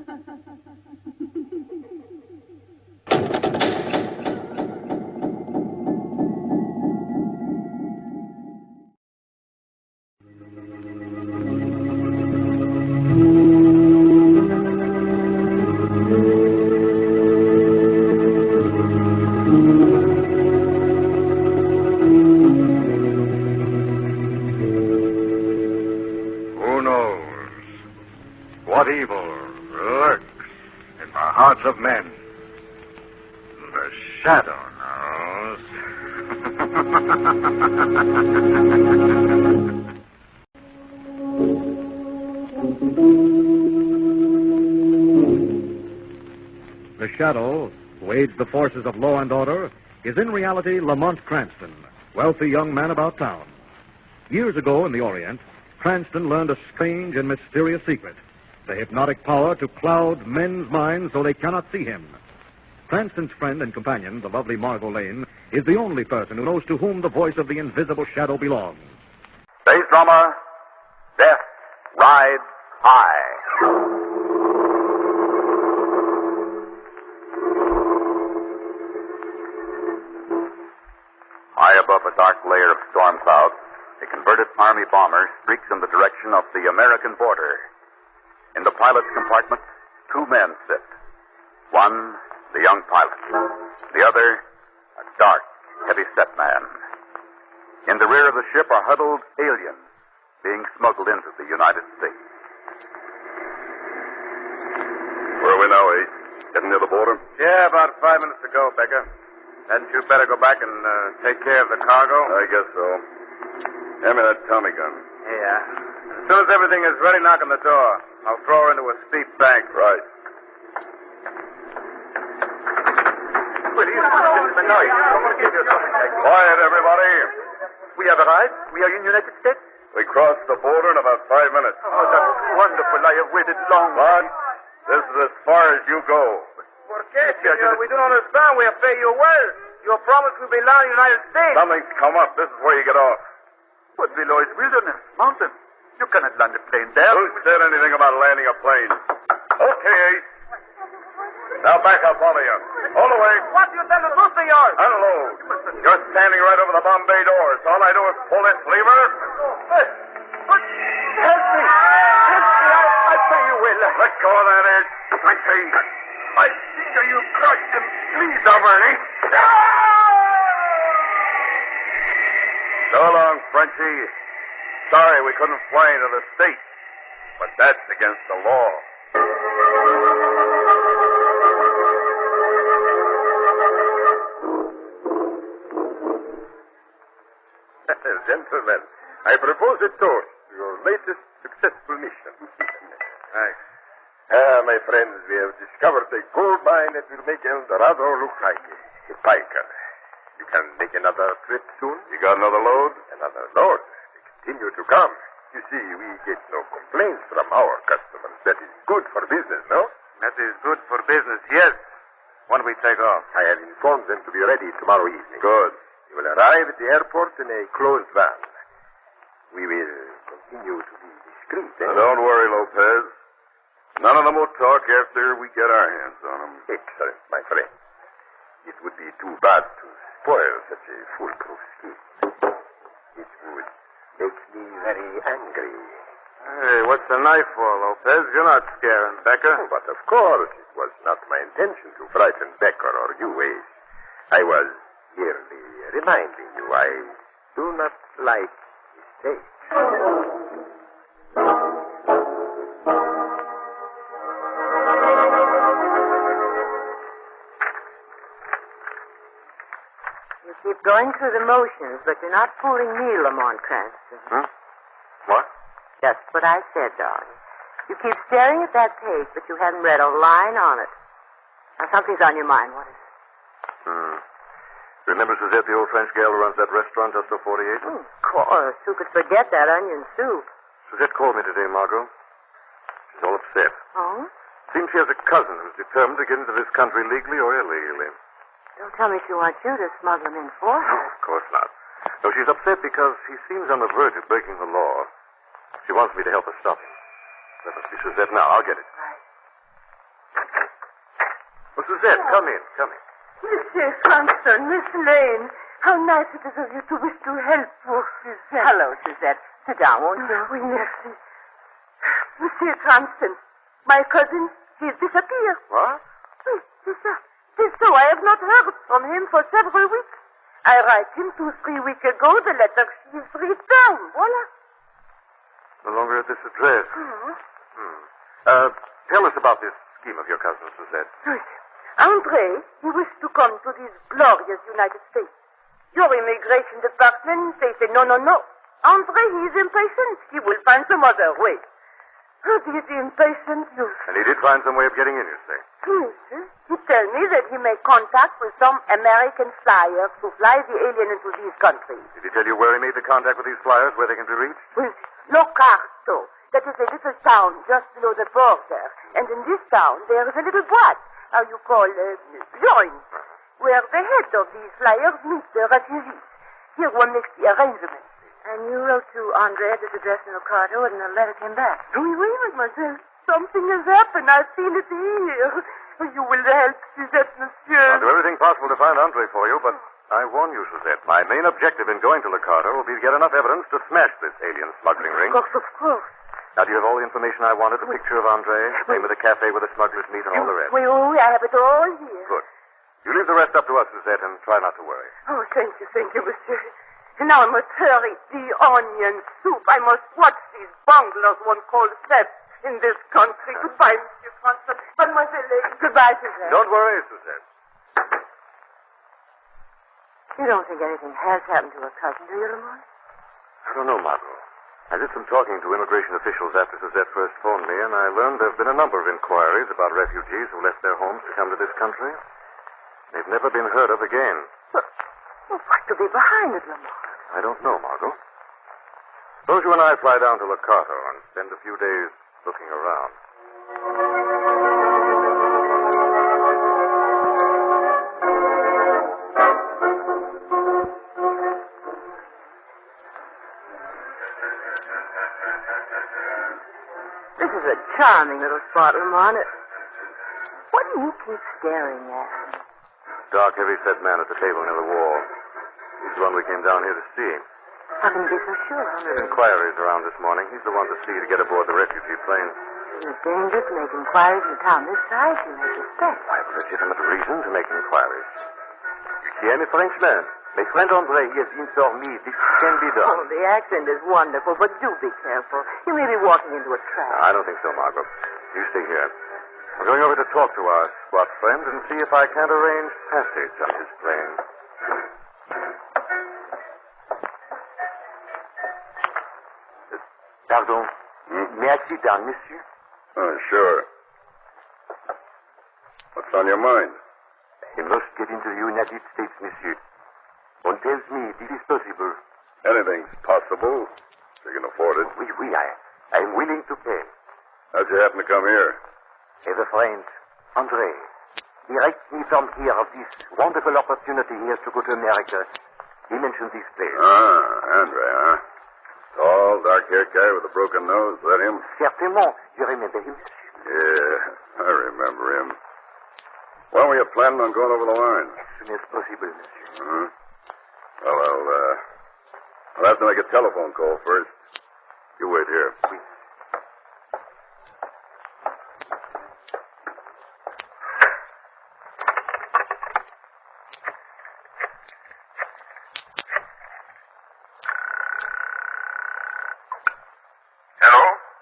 Who knows what evil lurks in the hearts of men? The shadow knows. The Shadow, who aids the forces of law and order, is in reality Lamont Cranston, wealthy young man about town. Years ago in the Orient, Cranston learned a strange and mysterious secret, the hypnotic power to cloud men's minds so they cannot see him. Cranston's friend and companion, the lovely Margot Lane, is the only person who knows to whom the voice of the invisible shadow belongs. Space drama, Death Rides High. High above a dark layer of storm clouds, a converted Army bomber streaks in the direction of the American border. In the pilot's compartment, two men sit. One, the young pilot. The other, a dark, heavy-set man. In the rear of the ship are huddled aliens being smuggled into the United States. Where are we now, Ace? Getting near the border? Yeah, about 5 minutes ago, Becker. Hadn't you better go back and take care of the cargo? I guess so. Hand me that Tommy gun. Yeah. As soon as everything is ready, knock on the door. I'll throw her into a steep bank. Right. Quiet, everybody. We have arrived. We are in the United States. We crossed the border in about 5 minutes. Oh, that's wonderful. I have waited long. But this is as far as you go. ¿Por qué, senor? We don't understand. We have paid you well. Your promise will be land in the United States. Something's come up. This is where you get off. But below is wilderness, mountain. You cannot land a plane there. Who said anything about landing a plane? Okay, Ace. Now back up, all of you. All the way. What do you intend to do, senor? Unload. You're standing right over the Bombay doors. All I do is pull this lever. Help me. I pay you well. Let go of that edge. I say, I see you crushed him. Please, Alberti. So long, Frenchie. Sorry we couldn't fly into the States, but that's against the law. Gentlemen, I propose a toast to your latest successful mission. Thanks. My friends, we have discovered a gold mine that will make El Dorado look like a piker. You can make another trip soon? You got another load? Another load. They continue to come. You see, we get no complaints from our customers. That is good for business, no? That is good for business, yes. When we take off. I have informed them to be ready tomorrow evening. Good. You will arrive at the airport in a closed van. We will continue to be discreet, eh? Don't worry, Lopez. None of them will talk after we get our hands on them. Excellent, my friend. It would be too bad to spoil such a foolproof scheme. It would make me very angry. Hey, what's the knife for, Lopez? You're not scaring Becker. Oh, but of course, it was not my intention to frighten Becker or you, Ace. I was merely reminding you I do not like mistakes. You keep going through the motions, but you're not fooling me, Lamont Cranston. Huh? What? Just what I said, darling. You keep staring at that page, but you haven't read a line on it. Now, something's on your mind. What is it? Remember Suzette, the old French gal who runs that restaurant just off 48? Of course. Who could forget that onion soup? Suzette called me today, Margot. She's all upset. Oh? Seems she has a cousin who's determined to get into this country legally or illegally. Don't tell me she wants you to smuggle him in for her. No, of course not. No, she's upset because he seems on the verge of breaking the law. She wants me to help her stop him. That must be Suzette now. I'll get it. Right. Oh, Suzette, come in. Monsieur Cranston, Miss Lane, how nice it is of you to wish to help poor Suzette. Hello, Suzette. Sit down, won't you? Oui, merci. Monsieur Cranston, my cousin, he's disappeared. What? Oui, c'est ça. Tis so. I have not heard from him for several weeks. I write him 2-3 weeks ago. The letter she is returned. Voila. No longer at this address. Tell us about this scheme of your cousin, Suzette. Oui. André, he wished to come to these glorious United States. Your immigration department, they say no. André, he is impatient. He will find some other way. Oh, he is impatient, you. And he did find some way of getting in, you say? Yes. He tell me that he made contact with some American flyers to fly the alien into these countries. Did he tell you where he made the contact with these flyers, where they can be reached? With Locarto. That is a little town just below the border. And in this town, there is a little boîte, how you call joint, where the head of these flyers meet the refugees. Here one makes the arrangements. And you wrote to Andre at this address in Locarto, and the letter came back. Oui, mademoiselle. Something has happened. I've seen it here. You will help Suzette, monsieur. I'll do everything possible to find Andre for you, but I warn you, Suzette, my main objective in going to Locarto will be to get enough evidence to smash this alien smuggling ring. Of course. Now, do you have all the information I wanted? The picture of Andre, name of the cafe where the smugglers meet, and all the rest? Oui, I have it all here. Good. You leave the rest up to us, Suzette, and try not to worry. Oh, thank you, monsieur. Now I must hurry. The onion soup. I must watch these bunglers one calls theft in this country. Goodbye, Monsieur Cranston. Mademoiselle Lane. Goodbye, Suzette. Don't worry, Suzette. You don't think anything has happened to her cousin, do you, Lamont? I don't know, Margot. I did some talking to immigration officials after Suzette first phoned me, and I learned there have been a number of inquiries about refugees who left their homes to come to this country. They've never been heard of again. Well, what could be behind it, Lamont? I don't know, Margot. Suppose you and I fly down to Locarto and spend a few days looking around. This is a charming little spot, Lamont. What do you keep staring at? Dark, heavy-set man at the table near the wall. He's the one we came down here to see. How can you be so sure? Made inquiries around this morning. He's the one to see to get aboard the refugee plane. It's dangerous to make inquiries in a town this size. You may suspect. I have a legitimate reason to make inquiries. You hear me, Frenchman? My friend André, he has informed me this can be done. Oh, the accent is wonderful, but do be careful. You may be walking into a trap. I don't think so, Margot. You stay here. I'm going over to talk to our squad friend and see if I can't arrange passage on his plane. Pardon. May I sit down, monsieur? Oh, sure. What's on your mind? I must get into the United States, monsieur. One tells me this is possible. Anything's possible. If you can afford it. Oui, I'm willing to pay. How'd you happen to come here? I have a friend, André. He writes me from here of this wonderful opportunity he has to go to America. He mentioned this place. Ah, Andre, huh? Tall, dark-haired guy with a broken nose. Is that him? Certainement. You remember him, monsieur? Yeah, I remember him. When were you planning on going over the line? As soon as possible, monsieur. Uh-huh. Well, I'll have to make a telephone call first. You wait here. Oui.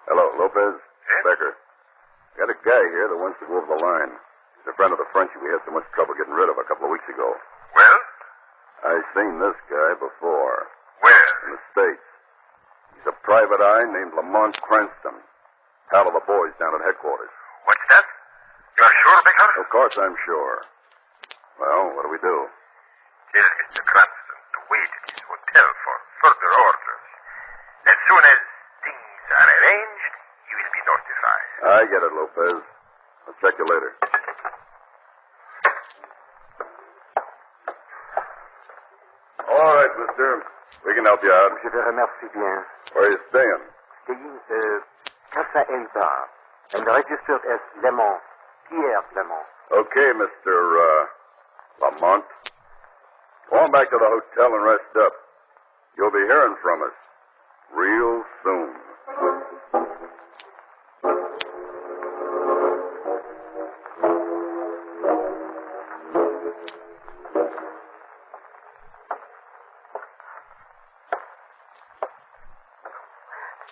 Hello, Lopez. Becker. Got a guy here that wants to go over the line. He's a friend of the Frenchie we had so much trouble getting rid of a couple of weeks ago. Well? I seen this guy before. Where? In the States. He's a private eye named Lamont Cranston. Pal of the boys down at headquarters. What's that? You're sure, Baker? Of course I'm sure. Well, what do we do? Tell Mr. Cranston to wait at his hotel for further orders. As soon as things are arranged, he will be notified. I get it, Lopez. I'll check you later. All right, mister. We can help you out. Je vous remercie bien. Where are you staying? Staying, Casa Elba. And registered as Lemon. Pierre Clement. Okay, Mr. Lamont. Go on back to the hotel and rest up. You'll be hearing from us real soon.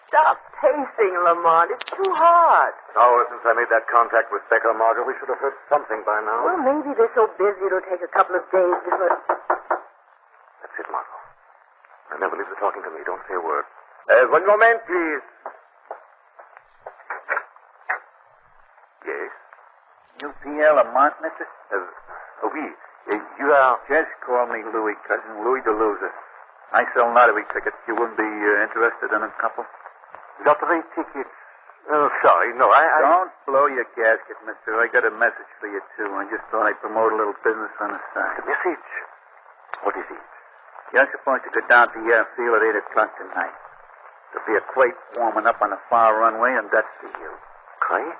Stop pacing, Lamont. It's too hard. Oh, since I made that contact with Becker, Margot, we should have heard something by now. Well, maybe they're so busy it'll take a couple of days before... That's it, Margot. Remember, leave the talking to me. Don't say a word. One moment, please. Yes? You Pierre Lamont, mister? Oui. You are... Just call me Louis, cousin. Louis the loser. I sell lottery tickets. You wouldn't be interested in a couple? Lottery tickets. Oh, sorry. No, I... Don't blow your gasket, mister. I got a message for you, too. I just thought I'd promote a little business on the side. Message? What is it? You're supposed to go down to the airfield at 8 o'clock tonight. There'll be a crate warming up on the far runway, and that's for you. Crate?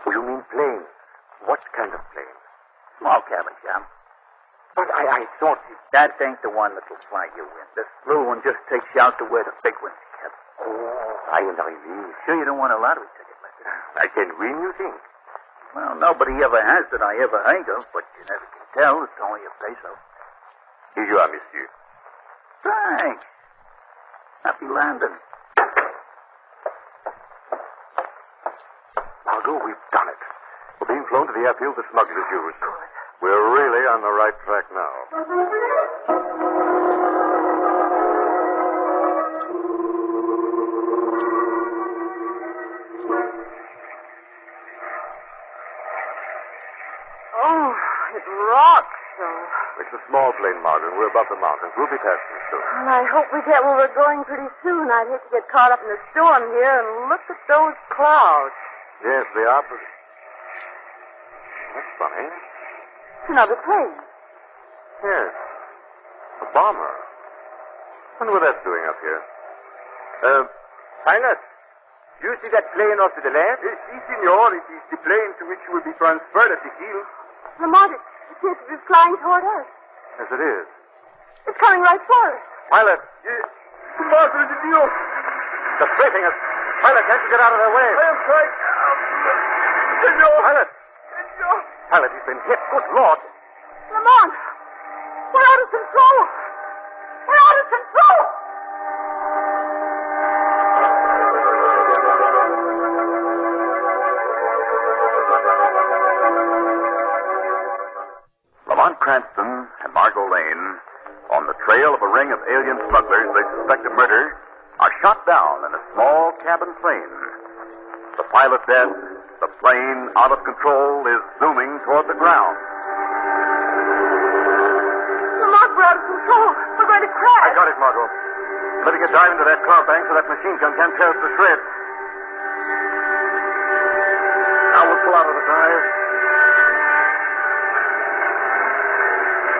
Oh, you mean plane? What kind of plane? Small cabin, Jam. But I thought it... That ain't the one that'll fly you in. This little one just takes you out to where the big one's kept. Oh, I am relieved. Sure you don't want a lottery ticket, mister? I can win, you think? Well, nobody ever has that I ever heard of, but you never can tell. It's only a peso. Here you are, monsieur. Thanks. Happy landing. Margot, we've done it. We're being flown to the airfield the smugglers used. We're really on the right track now. Oh, it rocks so. It's a small plane, Margaret. We're above the mountains. We'll be passing soon. And I hope we get where we're going pretty soon. I'd hate to get caught up in the storm here, and look at those clouds. Yes, they are pretty. That's funny. It's another plane. Yes. A bomber. Wonder what that's doing up here. Pilot, you see that plane off to the left? Yes, senor. It is the plane to which you will be transferred at the heel. Lamont, it seems to be flying toward us. Yes, it is. It's coming right for us. Pilot! Yes. Madre de Dios. They're strafing us. Pilot, can't you get out of their way? I am trying. Senor. Pilot! Senor. Pilot, he's been hit. Good Lord. Lamont, we're out of control. We're out of control. Lamont Cranston and Margot Lane, on the trail of a ring of alien smugglers they suspect of murder, are shot down in a small cabin plane. The pilot dead, the plane out of control is zooming toward the ground. Lamont, we're out of control. We're going to crash. I got it, Margot. Better get diving to that cloud bank so that machine gun can't tear us to shreds. Now we'll pull out of the dive.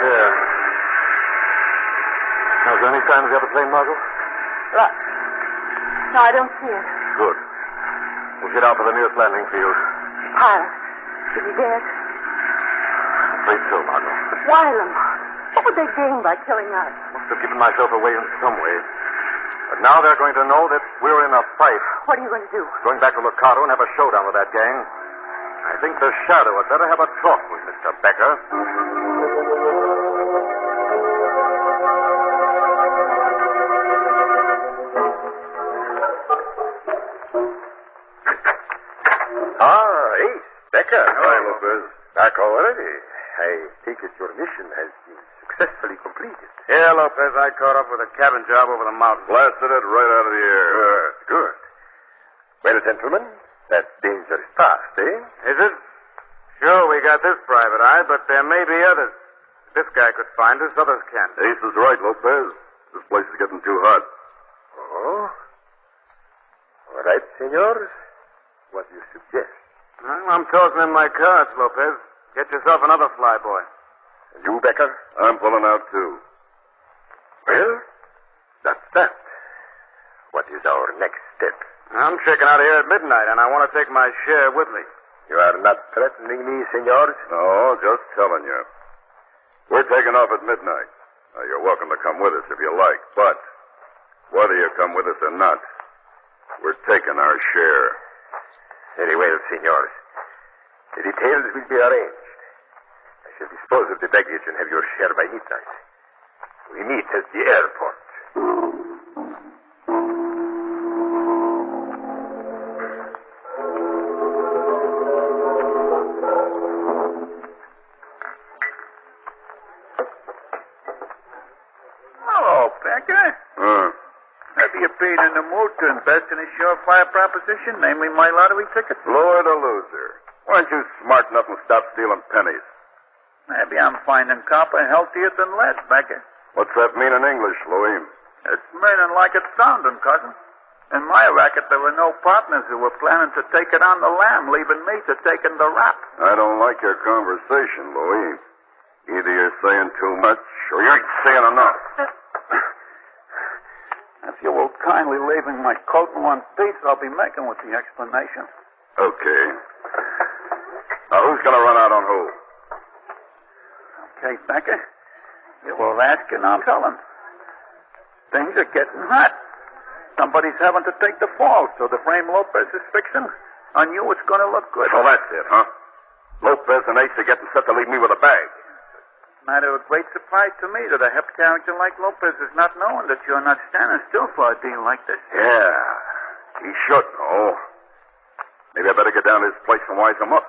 There. Now, is there any sign of the other plane, Margot? No, I don't see it. Good. We'll get out for the nearest landing field. Pilot, is he dead? Afraid so, Margot. Why, Lamont? What would they gain by killing us? Must have given myself away in some way. But now they're going to know that we're in a fight. What are you going to do? Going back to Locato and have a showdown with that gang. I think the Shadow had better have a talk with Mr. Becker. Ace, Becker. Hi, Lopez. Back already. I take it your mission has been successfully completed. Yeah, Lopez, I caught up with a cabin job over the mountain. Blasted it right out of the air. Good. Well, gentlemen, that's dangerous fast, eh? Is it? Sure, we got this private eye, but there may be others. This guy could find us, others can't. Ace is right, Lopez. This place is getting too hot. Oh? All right, senor. What do you suggest? Well, I'm tossing in my cards, Lopez. Get yourself another flyboy. And you, Becker? I'm pulling out, too. Well, that's that. What is our next step? I'm checking out of here at midnight, and I want to take my share with me. You are not threatening me, senors? No, just telling you. We're taking off at midnight. Now, you're welcome to come with us if you like, but whether you come with us or not, we're taking our share. Very well, senors. The details will be arranged. I shall dispose of the baggage and have your share by midnight. We meet at the airport. Hello, Becker. Maybe you're being in the mood to invest in a surefire proposition, namely my lottery ticket. Lord a loser. Why aren't you smart enough and stop stealing pennies? Maybe I'm finding copper healthier than lead, Becker. What's that mean in English, Louis? It's meaning like it's sounding, cousin. In my racket, there were no partners who were planning to take it on the lam, leaving me to take in the rap. I don't like your conversation, Louis. Either you're saying too much or you ain't saying enough. If you will kindly leave me my coat in one piece, I'll be making with the explanation. Okay. Now, who's going to run out on who? Okay, Becker. You will ask and I'll tell him. Things are getting hot. Somebody's having to take the fall, so the frame Lopez is fixing. On you, it's going to look good. So that's it, huh? Lopez and Ace are getting set to leave me with a bag. Matter of great surprise to me that a hep character like Lopez is not knowing that you're not standing still for a deal like this. Yeah, he should know. Maybe I better get down to his place and wise him up.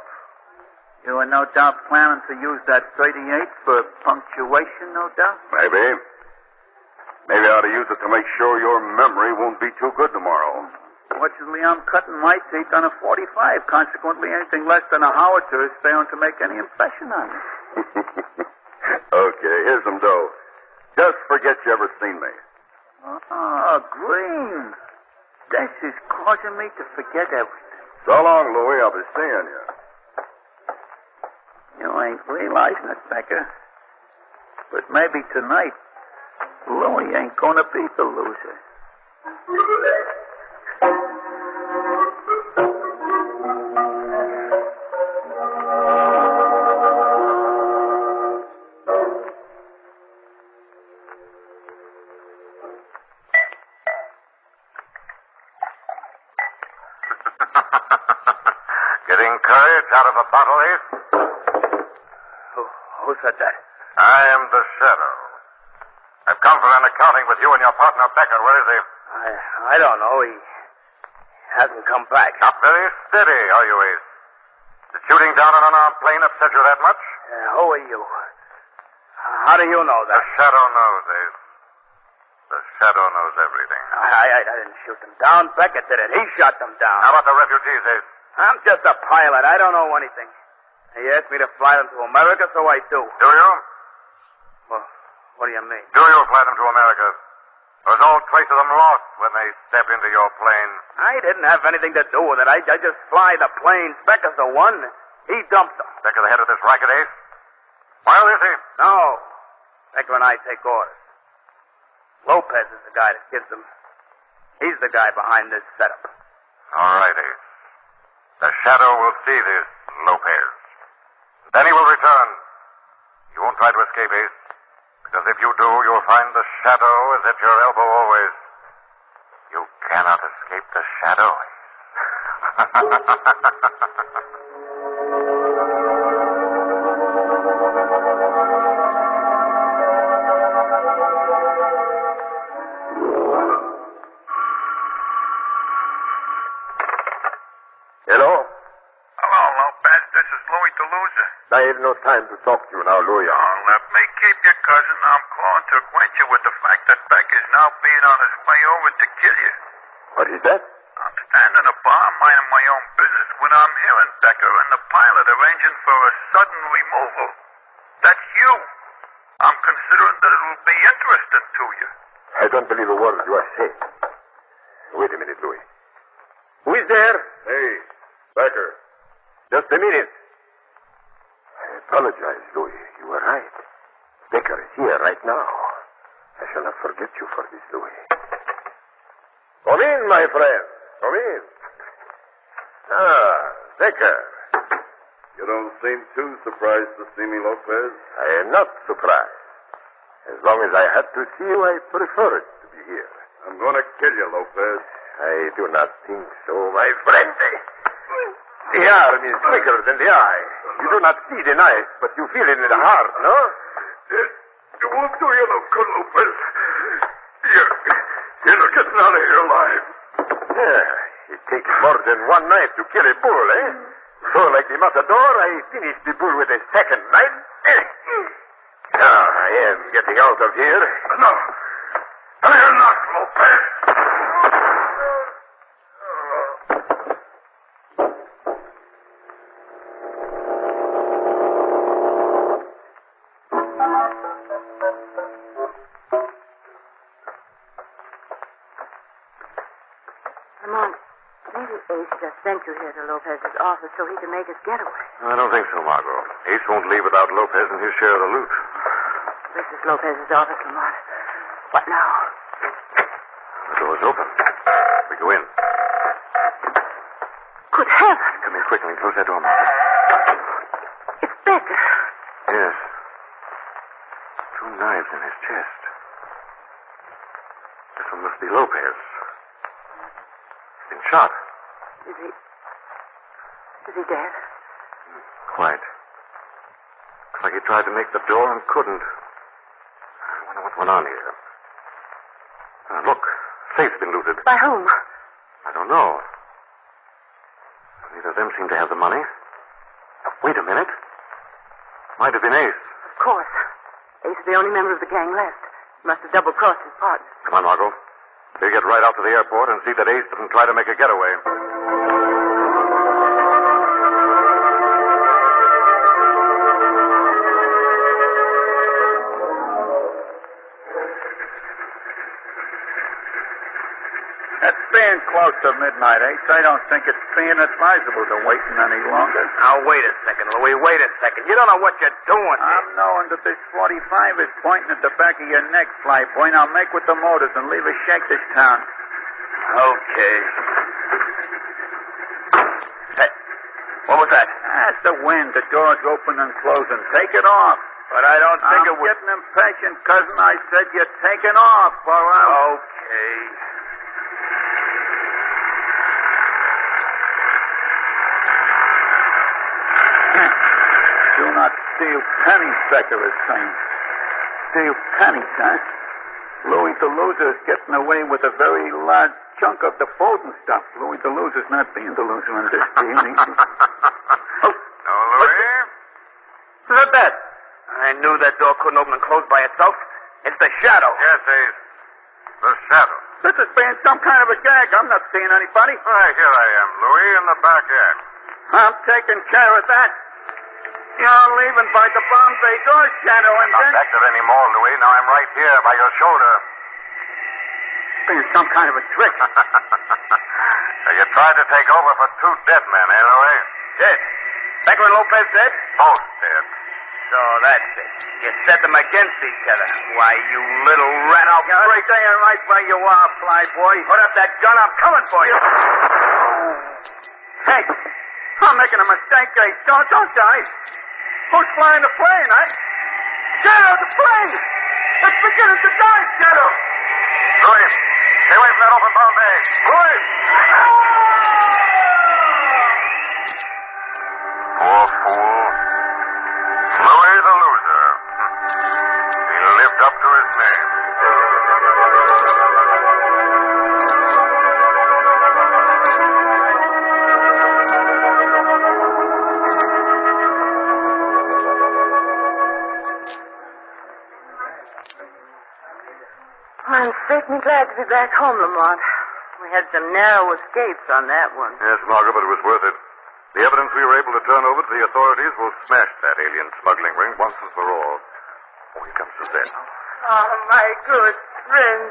You are no doubt planning to use that 38 for punctuation, no doubt? Maybe. Maybe I ought to use it to make sure your memory won't be too good tomorrow. Fortunately, I'm cutting my teeth on a 45. Consequently, anything less than a howitzer is failing to make any impression on me. Okay, here's some dough. Just forget you ever seen me. Oh, Green. This is causing me to forget everything. So long, Louis. I'll be seeing you. You ain't realizing it, Becker. But maybe tonight, Louis ain't gonna be the loser. Getting courage out of a bottle, Ace? Who said that? I am the Shadow. I've come for an accounting with you and your partner, Becker. Where is he? I don't know. He hasn't come back. Not very steady, are you, Ace? Did shooting down an unarmed plane upset you that much? Who are you? How do you know The that? Shadow knows, Ace. The Shadow knows everything. I didn't shoot them down. Becker did it. He shot them down. How about the refugees, Ace? I'm just a pilot. I don't know anything. He asked me to fly them to America, so I do. Do you? Well, what do you mean? Do you fly them to America? Was all trace of them lost when they step into your plane? I didn't have anything to do with it. I just fly the planes. Becker's the one. He dumped them. Becker the head of this racket, Ace? Where is he? No. Becker and I take orders. Lopez is the guy that gives them. He's the guy behind this setup. All right, Ace. The Shadow will see this Lopez. Then he will return. You won't try to escape, Ace. Because if you do, you'll find the Shadow is at your elbow always. You cannot escape the Shadow, Hello? Hello, Lopez. This is Louis Toulouse. I have no time to talk to you now, Louis. Oh, let me keep you, cousin. I'm calling to acquaint you with the fact that Beck is now being on his way over to kill you. What is that? I'm standing in a bar minding my own business when I'm hearing Becker and the pilot arranging for a sudden removal. That's you. I'm considering that it will be interesting to you. I don't believe a word you are saying. Wait a minute, Louis. Who is there? Hey, Becker. Just a minute. I apologize, Louis. You were right. Becker is here right now. I shall not forget you for this, Louis. Come in, my friend. Come in. Ah, Becker. You don't seem too surprised to see me, Lopez. I am not surprised. As long as I had to see you, I prefer it to be here. I'm going to kill you, Lopez. I do not think so, my friend. The arm is quicker than the eye. You do not see the knife, but you feel it in the heart, no? It won't do you no good, Lopez. You're not getting out of here alive. Yeah, it takes more than one knife to kill a bull, eh? So, like the matador, I finished the bull with a second knife. Now, I am getting out of here. No. You're not, Lopez. Lamont, maybe Ace just sent you here to Lopez's office so he can make his getaway. I don't think so, Margot. Ace won't leave without Lopez and his share of the loot. This is Lopez's office, Lamont. What now? The door's open. We go in. Good heavens! Come here quickly and close that door, Margot. It's Becker. Yes. 2 knives in his chest. This one must be Lopez. He's been shot. Is he dead? Quite. Looks like he tried to make the door and couldn't. I wonder what went on here. Look, safe's been looted. By whom? I don't know. Neither of them seem to have the money. Wait a minute. Might have been Ace. Of course. Ace is the only member of the gang left. He must have double-crossed his partner. Come on, Margot. We'll get right out to the airport and see that Ace doesn't try to make a getaway. It's being close to midnight, Ace. I don't think it's being advisable to wait any longer. Now, wait a second, Louis. Wait a second. You don't know what you're doing. I'm knowing that this 45 is pointing at the back of your neck, Flyboy. Now make with the motors and leave us shake this town. Okay. Hey, what was that? That's the wind. The door's open and closing. Take it off. But I don't think I'm it was... getting impatient, cousin. I said you're taking off, or I'm... Okay. Do not steal pennies, Becker is saying. Steal pennies, huh? Louis the Loser is getting away with a very large chunk of the folding stuff. Louis the Loser's not being the loser in this deal. Oh. No, Louis? Who's that? I knew that door couldn't open and close by itself. It's the Shadow. Yes, Ace. The Shadow. This is being some kind of a gag. I'm not seeing anybody. Why, here I am, Louis, in the back end. I'm taking care of that. You're leaving by the Bombay door, Shadow, and Not then... back there anymore, Louis. Now I'm right here by your shoulder. Being some kind of a trick. So you tried to take over for 2 dead men, eh, Louis? Dead. Becker and Lopez dead? Both dead. So that's it. You set them against each other. Why, you little rat, I'll You're staying right where you are, Flyboy. put up that gun. I'm coming for you. Hey, I'm making a mistake, Ace. Don't die. Who's flying the plane, huh? Shadow, the plane! It's beginning to die, Shadow! Louis, stay away from that open Bombay. Louis! Poor fool. Louis the Loser. He lived up to his name. I'm certainly glad to be back home, Lamont. We had some narrow escapes on that one. Yes, Margaret, but it was worth it. The evidence we were able to turn over to the authorities will smash that alien smuggling ring once and for all. Oh, here comes Suzette. Oh, my good friend.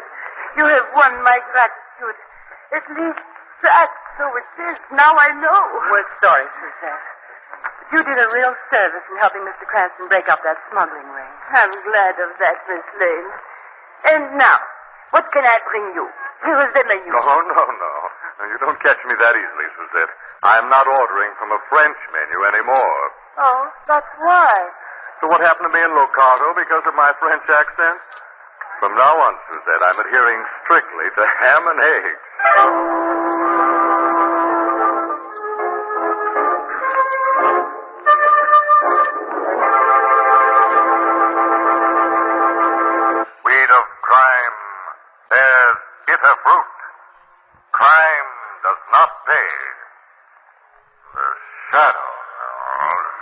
You have won my gratitude. At least that, so it is. Now I know. We're sorry, Suzette. You did a real service in helping Mr. Cranston break up that smuggling ring. I'm glad of that, Miss Lane. And now, what can I bring you? Here is the menu. No. Now, you don't catch me that easily, Suzette. I'm not ordering from a French menu anymore. Oh, that's why. So what happened to me in Locarno because of my French accent? From now on, Suzette, I'm adhering strictly to ham and eggs. Weed of crime bears bitter fruit. Crime does not pay. The shadow knows.